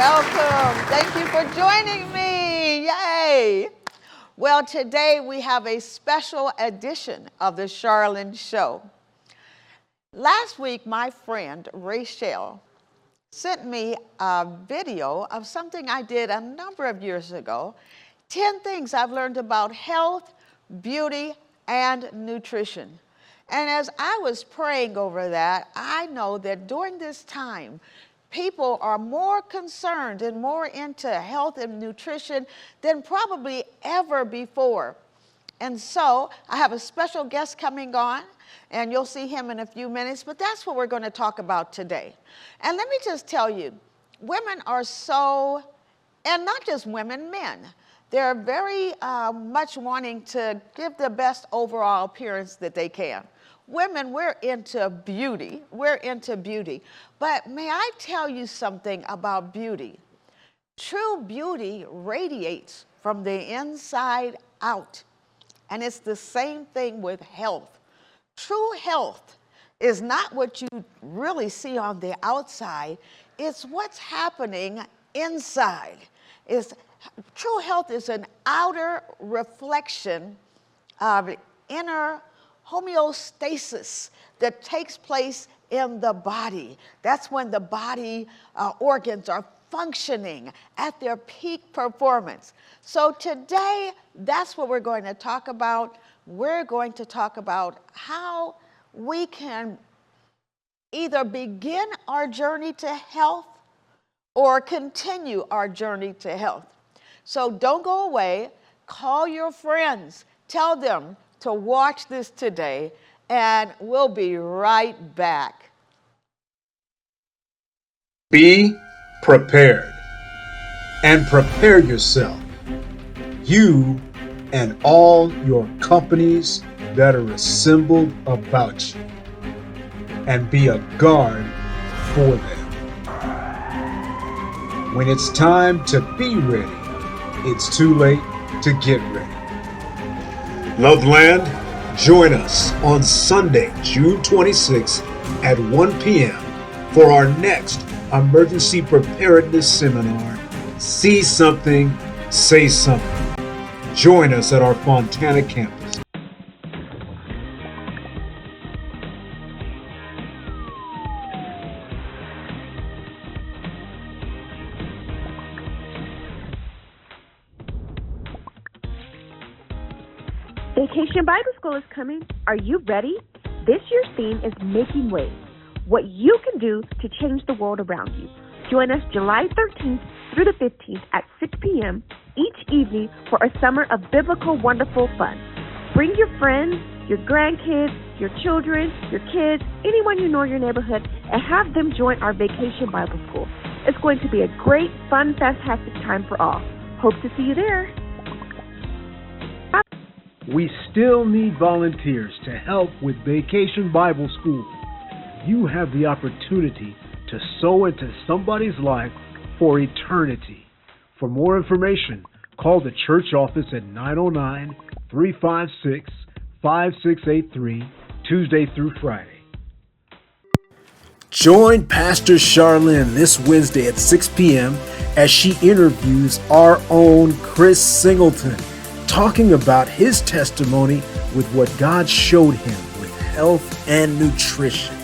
Welcome. Thank you for joining me. Yay. Well, today we have a special edition of the Charlene Show. Last week, my friend Rachel sent me a video of something I did a number of years ago, 10 things I've learned about health, beauty, and nutrition. And as I was praying over that, I know that during this time, people are more concerned and more into health and nutrition than probably ever before. And so I have a special guest coming on, and you'll see him in a few minutes, but that's what we're going to talk about today. And let me just tell you, women are so, and not just women, men, they're very much wanting to give the best overall appearance that they can. Women, we're into beauty. We're into beauty. But may I tell you something about beauty? True beauty radiates from the inside out. And it's the same thing with health. True health is not what you really see on the outside. It's what's happening inside. True health is an outer reflection of inner homeostasis that takes place in the body. That's when the body organs are functioning at their peak performance. So today, that's what we're going to talk about. We're going to talk about how we can either begin our journey to health or continue our journey to health. So don't go away. Call your friends. Tell them to watch this today, and we'll be right back. Be prepared and prepare yourself, you and all your companies that are assembled about you, and be a guard for them. When it's time to be ready, it's too late to get ready. Loveland, join us on Sunday, June 26th at 1 p.m. for our next Emergency Preparedness Seminar, See Something, Say Something. Join us at our Fontana campus. Vacation Bible School is coming. Are you ready? This year's theme is Making Waves, what you can do to change the world around you. Join us July 13th through the 15th at 6 p.m. each evening for a summer of biblical, wonderful fun. Bring your friends, your grandkids, your children, your kids, anyone you know in your neighborhood, and have them join our Vacation Bible School. It's going to be a great, fun, fantastic time for all. Hope to see you there. We still need volunteers to help with Vacation Bible School. You have the opportunity to sow into somebody's life for eternity. For more information, call the church office at 909-356-5683, Tuesday through Friday. Join Pastor Charlene this Wednesday at 6 p.m. as she interviews our own Chris Singleton, talking about his testimony with what God showed him with health and nutrition.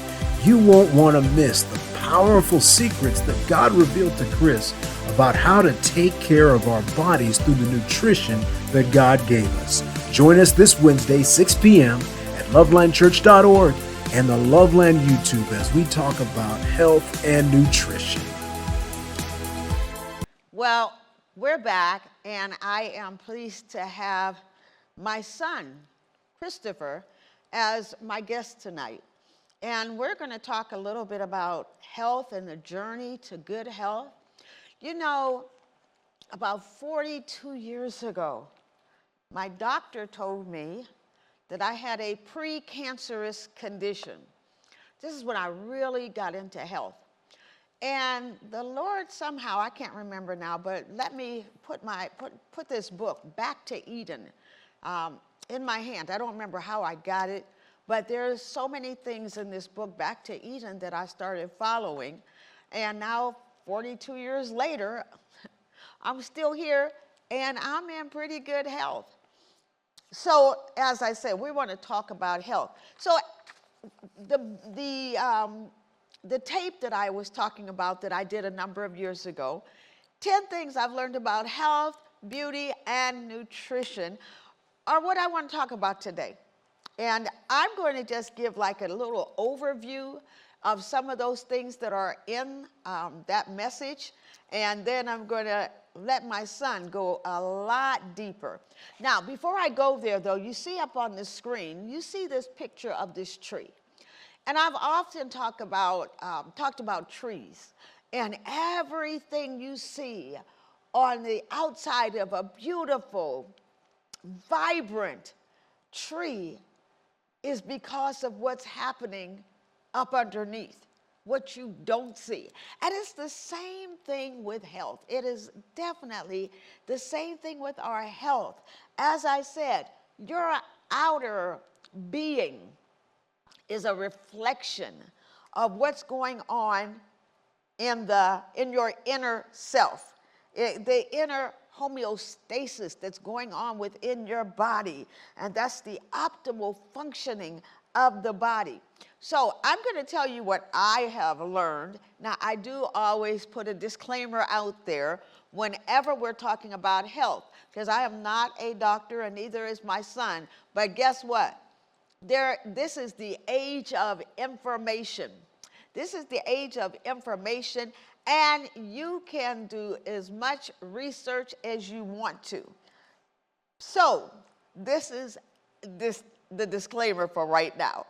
You won't want to miss the powerful secrets that God revealed to Chris about how to take care of our bodies through the nutrition that God gave us. Join us this Wednesday, 6 p.m. at lovelandchurch.org and the Loveland YouTube as we talk about health and nutrition. Well, we're back, and I am pleased to have my son, Christopher, as my guest tonight. And we're going to talk a little bit about health and the journey to good health. You know, about 42 years ago, my doctor told me that I had a precancerous condition. This is when I really got into health. And the Lord somehow, I can't remember now, but let me put this book, Back to Eden, in my hand. I don't remember how I got it, but there's so many things in this book, Back to Eden, that I started following. And now 42 years later, I'm still here and I'm in pretty good health. So, as I said, we want to talk about health. So, the tape that I was talking about that I did a number of years ago, 10 things I've learned about health, beauty, and nutrition are what I want to talk about today. And I'm going to just give like a little overview of some of those things that are in that message. And then I'm going to let my son go a lot deeper. Now, before I go there, though, you see up on the screen, you see this picture of this tree. And I've often talked about trees, and everything you see on the outside of a beautiful, vibrant tree is because of what's happening up underneath, what you don't see. And it's the same thing with health. It is definitely the same thing with our health. As I said, your outer being is a reflection of what's going on in your inner self, the inner homeostasis that's going on within your body, and that's the optimal functioning of the body. So I'm going to tell you what I have learned. Now, I do always put a disclaimer out there whenever we're talking about health, because I am not a doctor and neither is my son. But guess what? This is the age of information. This is the age of information, and you can do as much research as you want to. So this is the disclaimer for right now,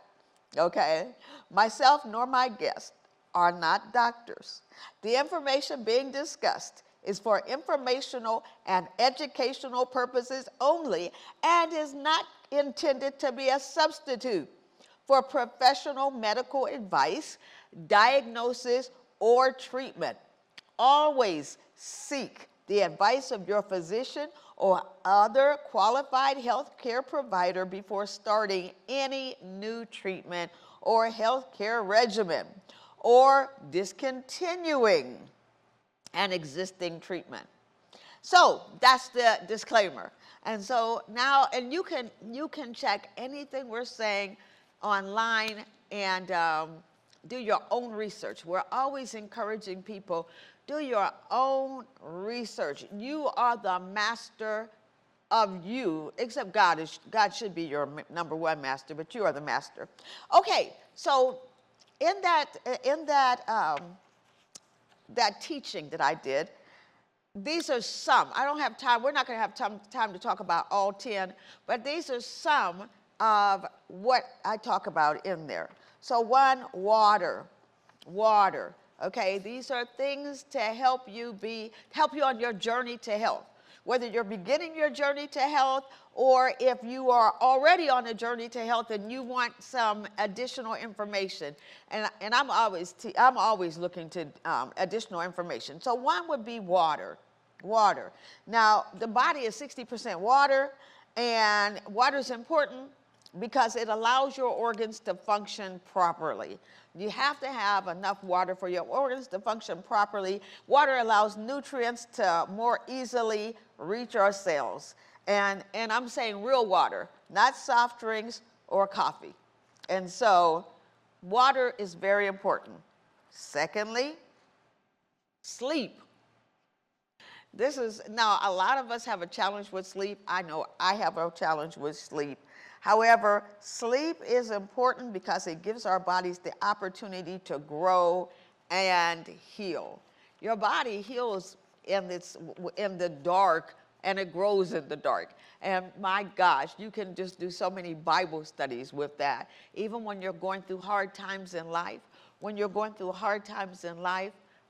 okay? Myself nor my guest are not doctors. The information being discussed is for informational and educational purposes only and is not intended to be a substitute for professional medical advice, diagnosis, or treatment. Always seek the advice of your physician or other qualified health care provider before starting any new treatment or health care regimen or discontinuing an existing treatment. So that's the disclaimer. And so now, and you can check anything we're saying online and do your own research. We're always encouraging people, do your own research. You are the master of you, except God should be your number one master, but you are the master. Okay, so in that teaching that I did, these are some. I don't have time. We're not going to have time to talk about all 10, but these are some of what I talk about in there. So one, water. Okay, these are things to help you on your journey to health. Whether you're beginning your journey to health or if you are already on a journey to health and you want some additional information. And I'm always looking to additional information. So one would be water. Now, the body is 60% water, and water is important because it allows your organs to function properly. You have to have enough water for your organs to function properly. Water allows nutrients to more easily reach our cells. And I'm saying real water, not soft drinks or coffee. And so water is very important. Secondly, sleep. Now a lot of us have a challenge with sleep. I know I have a challenge with sleep. However, sleep is important because it gives our bodies the opportunity to grow and heal. Your body heals in the dark, and it grows in the dark. And my gosh, you can just do so many Bible studies with that. Even when you're going through hard times in life,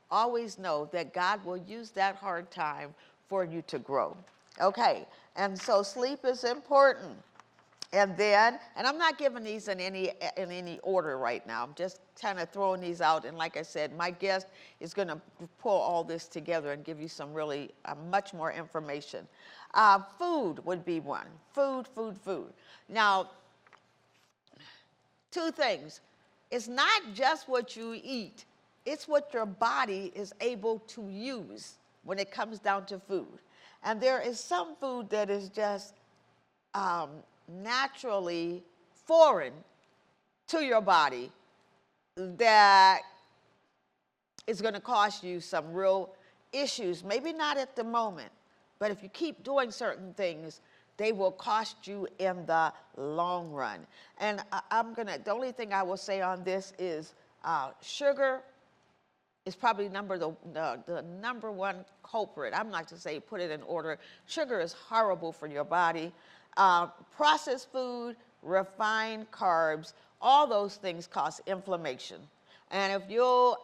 always know that God will use that hard time for you to grow. Okay, and so sleep is important. And I'm not giving these in any order right now. I'm just kind of throwing these out. And like I said, my guest is going to pull all this together and give you some really much more information. Food would be one. Food. Now, two things. It's not just what you eat It's what your body is able to use when it comes down to food. And there is some food that is just naturally foreign to your body that is going to cause you some real issues. Maybe not at the moment, but if you keep doing certain things, they will cost you in the long run. And the only thing I will say on this is sugar is probably the number one culprit. I'm not to say put it in order. Sugar is horrible for your body. Processed food, refined carbs, all those things cause inflammation. And if you'll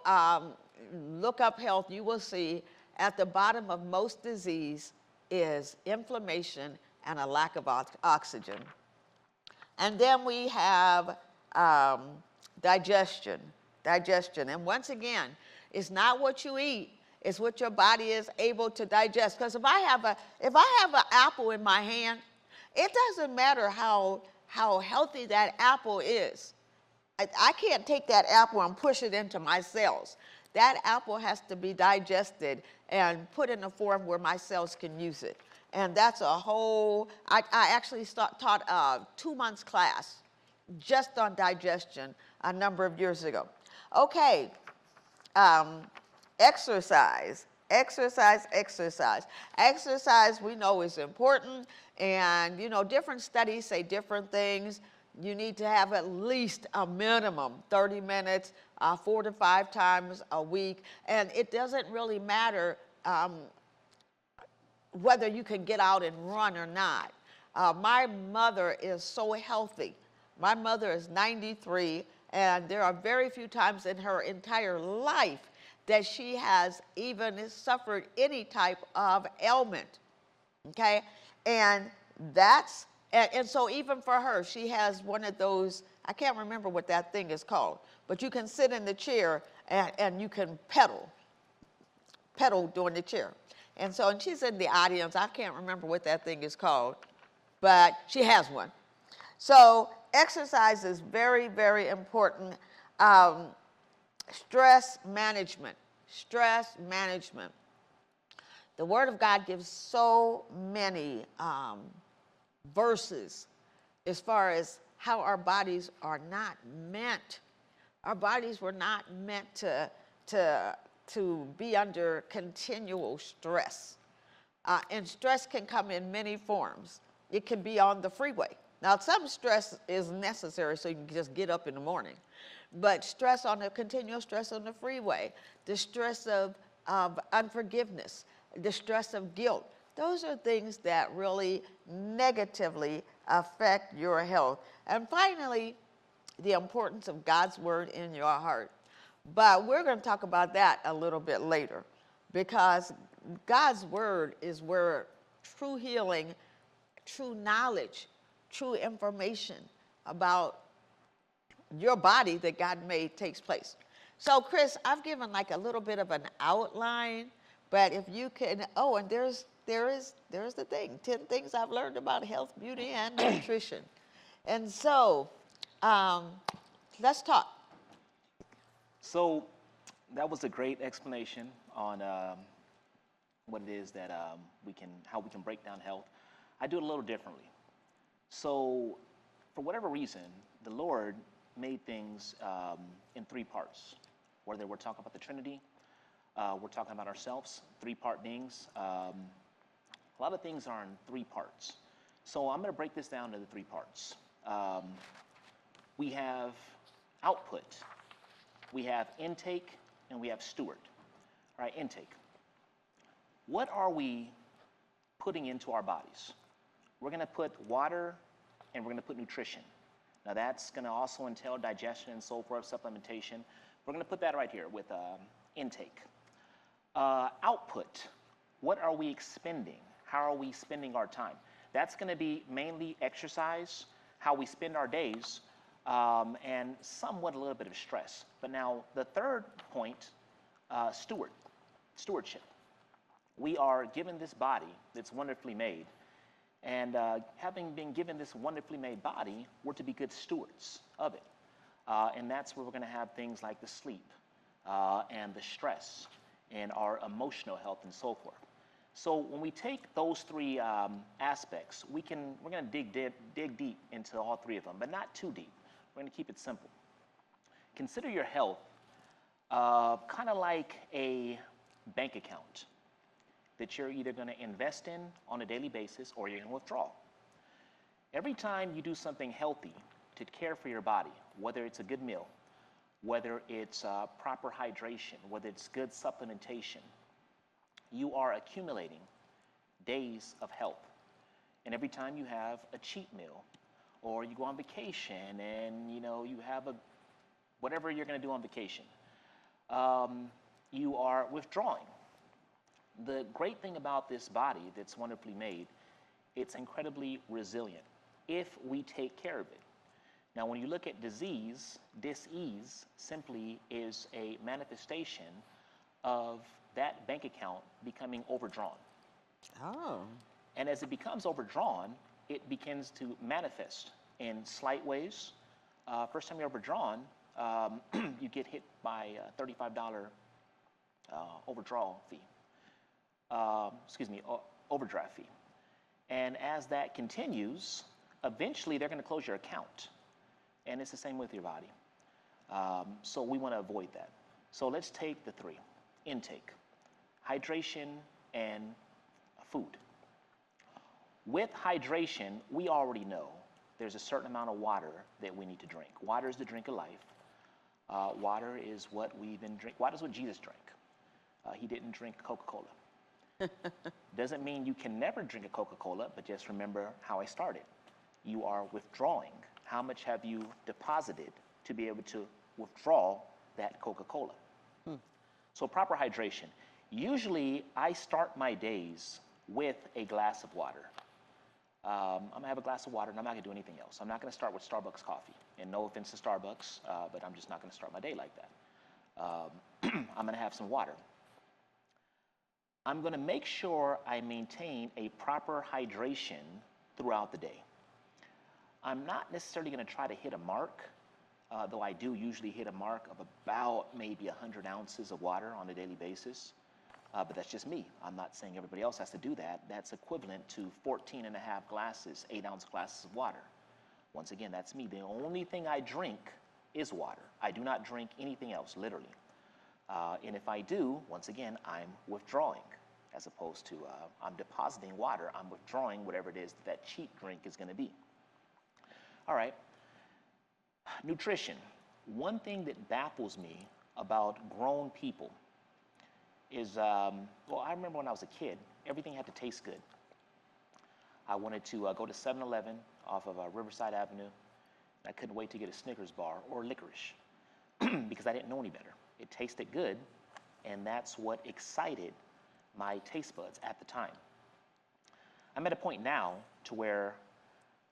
look up health, you will see at the bottom of most disease is inflammation and a lack of oxygen. And then we have digestion. And once again, it's not what you eat, it's what your body is able to digest. Because if I have an apple in my hand, it doesn't matter how healthy that apple is. I can't take that apple and push it into my cells. That apple has to be digested and put in a form where my cells can use it. And that's a whole, I actually taught a 2 months class just on digestion a number of years ago. Okay, exercise. Exercise we know is important, and different studies say different things. You need to have at least a minimum 30 minutes, 4 to 5 times a week, and it doesn't really matter whether you can get out and run or not. My mother is so healthy. My mother is 93, and there are very few times in her entire life that she has even suffered any type of ailment, okay? And so even for her, she has one of those, I can't remember what that thing is called, but you can sit in the chair and you can pedal during the chair. And she's in the audience. I can't remember what that thing is called, but she has one. So exercise is very, very important. Stress management. The Word of God gives so many verses as far as how our bodies are not meant. Our bodies were not meant to be under continual stress. And stress can come in many forms. It can be on the freeway. Now, some stress is necessary so you can just get up in the morning. But continual stress on the freeway, the stress of unforgiveness, the stress of guilt, those are things that really negatively affect your health. And finally, the importance of God's Word in your heart. But we're going to talk about that a little bit later, because God's Word is where true healing, true knowledge, true information about your body that God made takes place. So, Chris, I've given like a little bit of an outline, but if you can, and there is the thing, 10 things I've learned about health, beauty, and nutrition. And so, let's talk. So that was a great explanation on what it is that how we can break down health. I do it a little differently. So for whatever reason, the Lord made things in 3 parts. Whether we're talking about the Trinity, we're talking about ourselves, 3-part beings. A lot of things are in 3 parts. So I'm going to break this down into 3 parts. We have output, we have intake, and we have steward. All right, intake. What are we putting into our bodies? We're going to put water and we're going to put nutrition. Now that's going to also entail digestion and so forth, supplementation. We're going to put that right here with intake. Output. What are we expending? How are we spending our time? That's going to be mainly exercise, how we spend our days, and somewhat a little bit of stress. But now the third point, stewardship. We are given this body that's wonderfully made, and having been given this wonderfully made body, we're to be good stewards of it. And that's where we're going to have things like the sleep, and the stress and our emotional health and so forth. So when we take those three aspects, we're going to dig deep into all three of them, but not too deep. We're going to keep it simple. Consider your health kind of like a bank account that you're either going to invest in on a daily basis or you're going to withdraw. Every time you do something healthy to care for your body, whether it's a good meal, whether it's proper hydration, whether it's good supplementation, you are accumulating days of health. And every time you have a cheat meal or you go on vacation and you have whatever you're going to do on vacation, you are withdrawing. The great thing about this body that's wonderfully made, it's incredibly resilient if we take care of it. Now, when you look at disease, dis-ease simply is a manifestation of that bank account becoming overdrawn. Oh. And as it becomes overdrawn, it begins to manifest in slight ways. First time you're overdrawn, you get hit by a $35 overdraft fee. And as that continues, eventually they're going to close your account. And it's the same with your body. So we want to avoid that. So let's take the three. Intake, hydration, and food. With hydration, we already know there's a certain amount of water that we need to drink. Water is the drink of life. Water is what we've been drinking. Water is what Jesus drank. He didn't drink Coca-Cola. Doesn't mean you can never drink a Coca-Cola, but just remember how I started. You are withdrawing. How much have you deposited to be able to withdraw that Coca-Cola? So proper hydration. Usually I start my days with a glass of water. I'm going to have a glass of water and I'm not going to do anything else. I'm not going to start with Starbucks coffee. And no offense to Starbucks, but I'm just not going to start my day like that. I'm going to have some water. I'm going to make sure I maintain a proper hydration throughout the day. I'm not necessarily going to try to hit a mark, though I do usually hit a mark of about maybe 100 ounces of water on a daily basis. But that's just me. I'm not saying everybody else has to do that. That's equivalent to 14 and a half glasses, 8-ounce glasses of water. Once again, that's me. The only thing I drink is water. I do not drink anything else, literally. And if I do, once again, I'm withdrawing. As opposed to I'm depositing water, I'm withdrawing whatever it is that cheap drink is going to be. All right. Nutrition. One thing that baffles me about grown people is, well, I remember when I was a kid, everything had to taste good. I wanted to go to 7-Eleven off of Riverside Avenue. I couldn't wait to get a Snickers bar or licorice because I didn't know any better. It tasted good, and that's what excited my taste buds at the time. I'm at a point now to where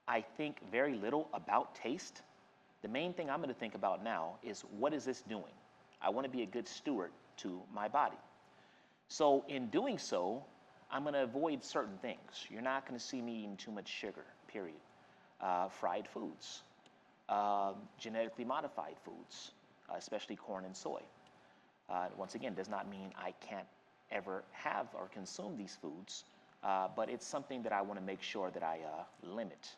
I think very little about taste. The main thing I'm going to think about now is, what is this doing? I want to be a good steward to my body. So in doing so, I'm going to avoid certain things. You're not going to see me eating too much sugar, period. Fried foods, genetically modified foods, especially corn and soy. Once again, does not mean I can't ever have or consume these foods, but it's something that I want to make sure that I limit.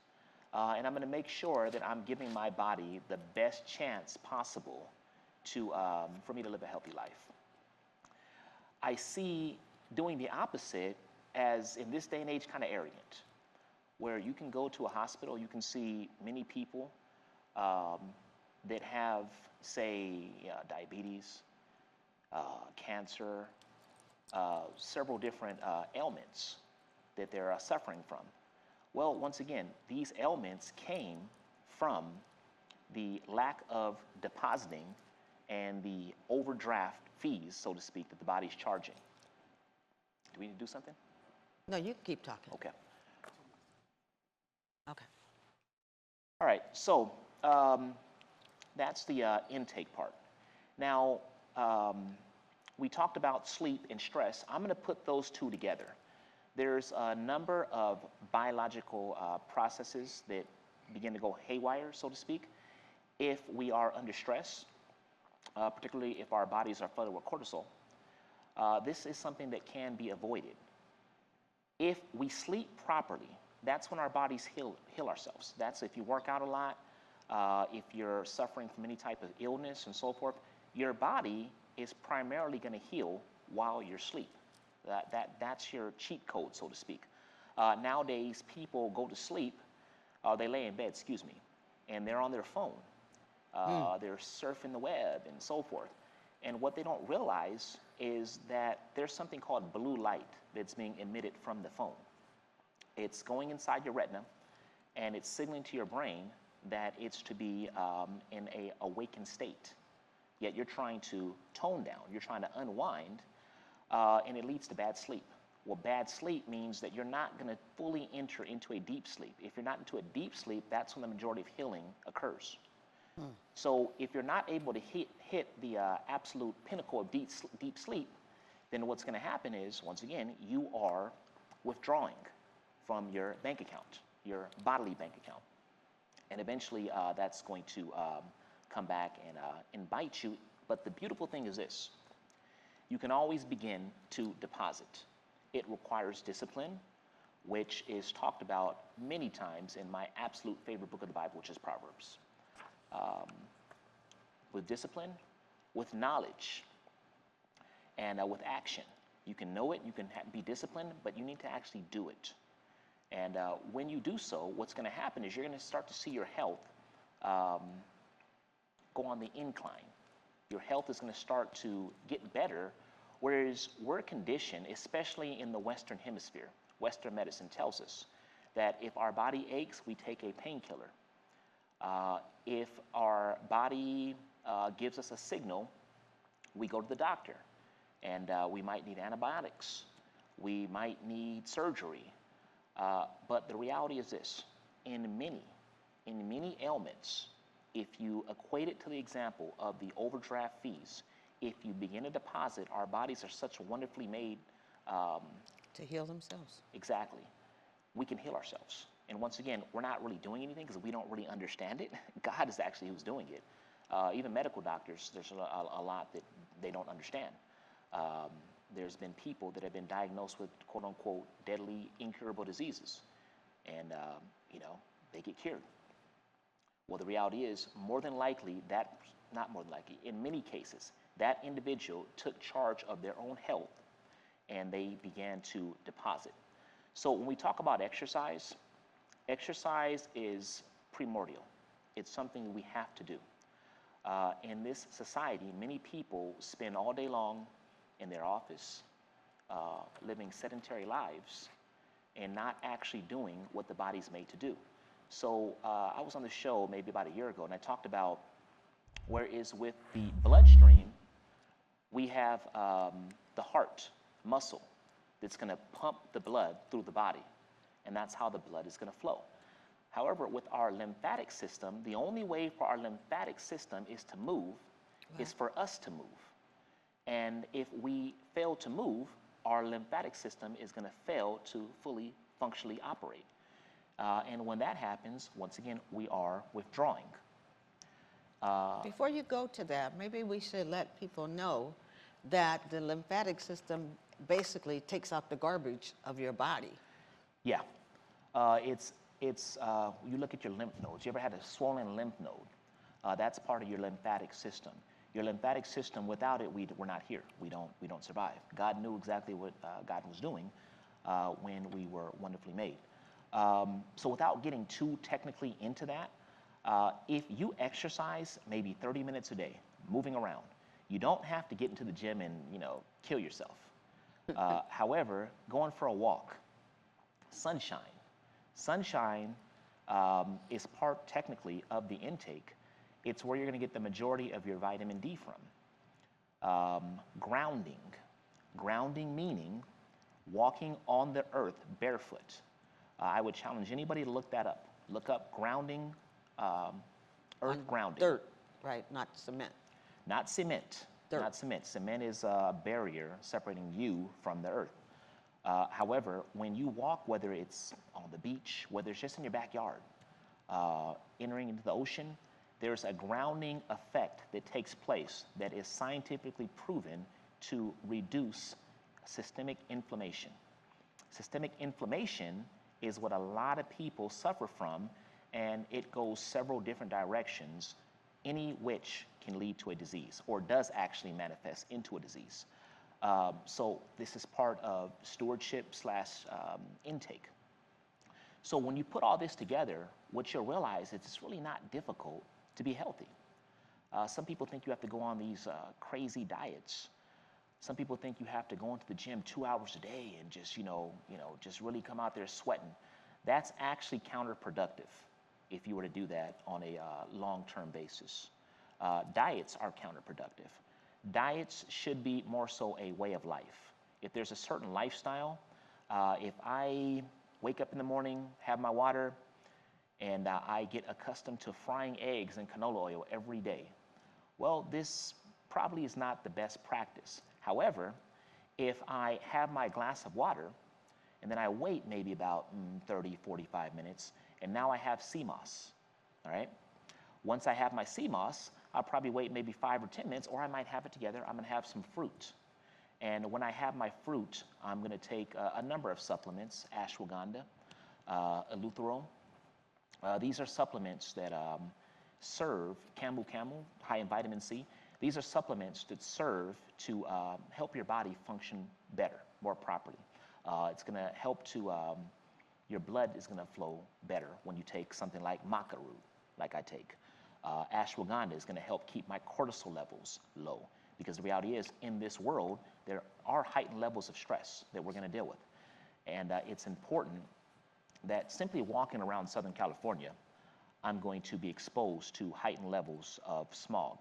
And I'm going to make sure that I'm giving my body the best chance possible for me to live a healthy life. I see doing the opposite as, in this day and age, kind of arrogant, where you can go to a hospital, you can see many people that have, say, diabetes, cancer, several different ailments that they're suffering from. Well, once again, these ailments came from the lack of depositing and the overdraft fees, so to speak, that the body's charging. Do we need to do something? No, you keep talking. Okay. Okay. All right, so that's the intake part. Now, we talked about sleep and stress. I'm going to put those two together. There's a number of biological processes that begin to go haywire, so to speak, if we are under stress. particularly if our bodies are flooded with cortisol, this is something that can be avoided. If we sleep properly, that's when our bodies heal ourselves. That's if you work out a lot, if you're suffering from any type of illness and so forth, your body is primarily going to heal while you're asleep. That's your cheat code, so to speak. Nowadays, people go to sleep, they lay in bed, excuse me, and they're on their phone. They're surfing the web and so forth. And what they don't realize is that there's something called blue light that's being emitted from the phone. It's going inside your retina, and it's signaling to your brain that it's to be in a awakened state. Yet you're trying to tone down, you're trying to unwind, and it leads to bad sleep. Well, bad sleep means that you're not going to fully enter into a deep sleep. If you're not into a deep sleep, that's when the majority of healing occurs. So if you're not able to hit the absolute pinnacle of deep sleep, then what's going to happen is, once again, you are withdrawing from your bank account, your bodily bank account. And eventually that's going to come back and bite you. But the beautiful thing is this: you can always begin to deposit. It requires discipline, which is talked about many times in my absolute favorite book of the Bible, which is Proverbs. With discipline, with knowledge, and with action. You can know it, you can be disciplined, but you need to actually do it. And when you do so, what's going to happen is you're going to start to see your health go on the incline. Your health is going to start to get better, whereas we're conditioned, especially in the Western Hemisphere. Western medicine tells us that if our body aches, we take a painkiller. If our body gives us a signal, we go to the doctor, and we might need antibiotics. We might need surgery. But the reality is this: in many ailments, if you equate it to the example of the overdraft fees, if you begin to deposit, our bodies are such wonderfully made to heal themselves. Exactly. We can heal ourselves. And once again, we're not really doing anything because we don't really understand it. God is actually who's doing it. Even medical doctors, there's a lot that they don't understand. There's been people that have been diagnosed with quote-unquote deadly, incurable diseases, and they get cured. Well, the reality is, in many cases, that individual took charge of their own health, and they began to deposit. So when we talk about exercise is primordial. It's something we have to do. In this society, many people spend all day long in their office, living sedentary lives, and not actually doing what the body's made to do. So I was on the show maybe about a year ago, and I talked about whereas with the bloodstream, we have the heart muscle that's going to pump the blood through the body, and that's how the blood is going to flow. However, with our lymphatic system, the only way for our lymphatic system is to move, is for us to move. And if we fail to move, our lymphatic system is going to fail to fully functionally operate. And when that happens, once again, we are withdrawing. Before you go to that, maybe we should let people know that the lymphatic system basically takes out the garbage of your body. Yeah. You look at your lymph nodes. You ever had a swollen lymph node? That's part of your lymphatic system. Your lymphatic system, without it, we're not here. We don't survive. God knew exactly what God was doing when we were wonderfully made. So without getting too technically into that, if you exercise maybe 30 minutes a day, moving around, you don't have to get into the gym and kill yourself. However, going for a walk, sunshine is part technically of the intake. It's where you're going to get the majority of your vitamin D from. Grounding meaning walking on the earth barefoot. I would challenge anybody to look that up. Look up grounding, earth grounding. Dirt, right, not cement. Not cement. Dirt. Not cement. Cement is a barrier separating you from the earth. However, when you walk, whether it's on the beach, whether it's just in your backyard, entering into the ocean, there's a grounding effect that takes place that is scientifically proven to reduce systemic inflammation. Systemic inflammation is what a lot of people suffer from, and it goes several different directions, any which can lead to a disease or does actually manifest into a disease. So this is part of stewardship / intake. So when you put all this together, what you'll realize is it's really not difficult to be healthy. Some people think you have to go on these crazy diets. Some people think you have to go into the gym 2 hours a day and just, just really come out there sweating. That's actually counterproductive if you were to do that on a long-term basis. Diets are counterproductive. Diets should be more so a way of life. If there's a certain lifestyle, if I wake up in the morning, have my water, and I get accustomed to frying eggs in canola oil every day, well, this probably is not the best practice. However, if I have my glass of water, and then I wait maybe about 30, 45 minutes, and now I have sea moss, all right? Once I have my sea moss, I'll probably wait maybe 5 or 10 minutes, or I might have it together. I'm gonna have some fruit. And when I have my fruit, I'm gonna take a number of supplements, ashwagandha, eleuthero. These are supplements that serve, camel, high in vitamin C. These are supplements that serve to help your body function better, more properly. It's gonna help to, your blood is gonna flow better when you take something like maca root, like I take. Ashwagandha is gonna help keep my cortisol levels low, because the reality is, in this world, there are heightened levels of stress that we're gonna deal with. And it's important that simply walking around Southern California, I'm going to be exposed to heightened levels of smog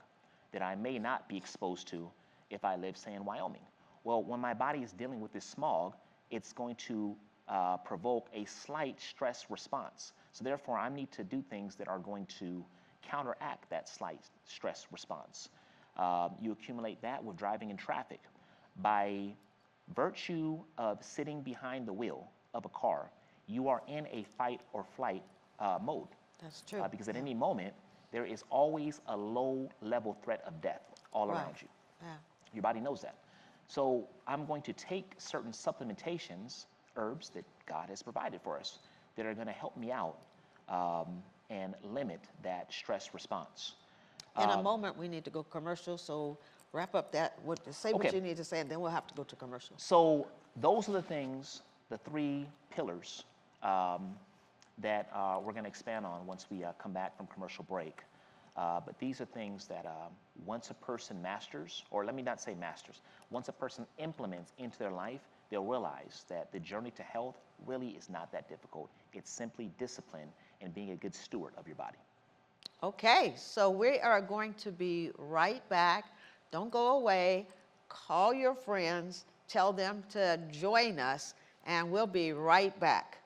that I may not be exposed to if I live, say, in Wyoming. Well, when my body is dealing with this smog, it's going to provoke a slight stress response. So therefore, I need to do things that are going to counteract that slight stress response. You accumulate that with driving in traffic. By virtue of sitting behind the wheel of a car, you are in a fight or flight mode. That's true. Because at any moment, there is always a low-level threat of death all around you. Yeah. Your body knows that. So I'm going to take certain supplementations, herbs that God has provided for us, that are going to help me out and limit that stress response. In a moment, we need to go commercial, so wrap up that, say what Okay. you need to say, and then we'll have to go to commercial. So those are the things, the 3 pillars that we're going to expand on once we come back from commercial break. But these are things that once a person masters, or let me not say masters, once a person implements into their life, they'll realize that the journey to health really is not that difficult. It's simply discipline and being a good steward of your body. Okay, so we are going to be right back. Don't go away. Call your friends, tell them to join us, and we'll be right back.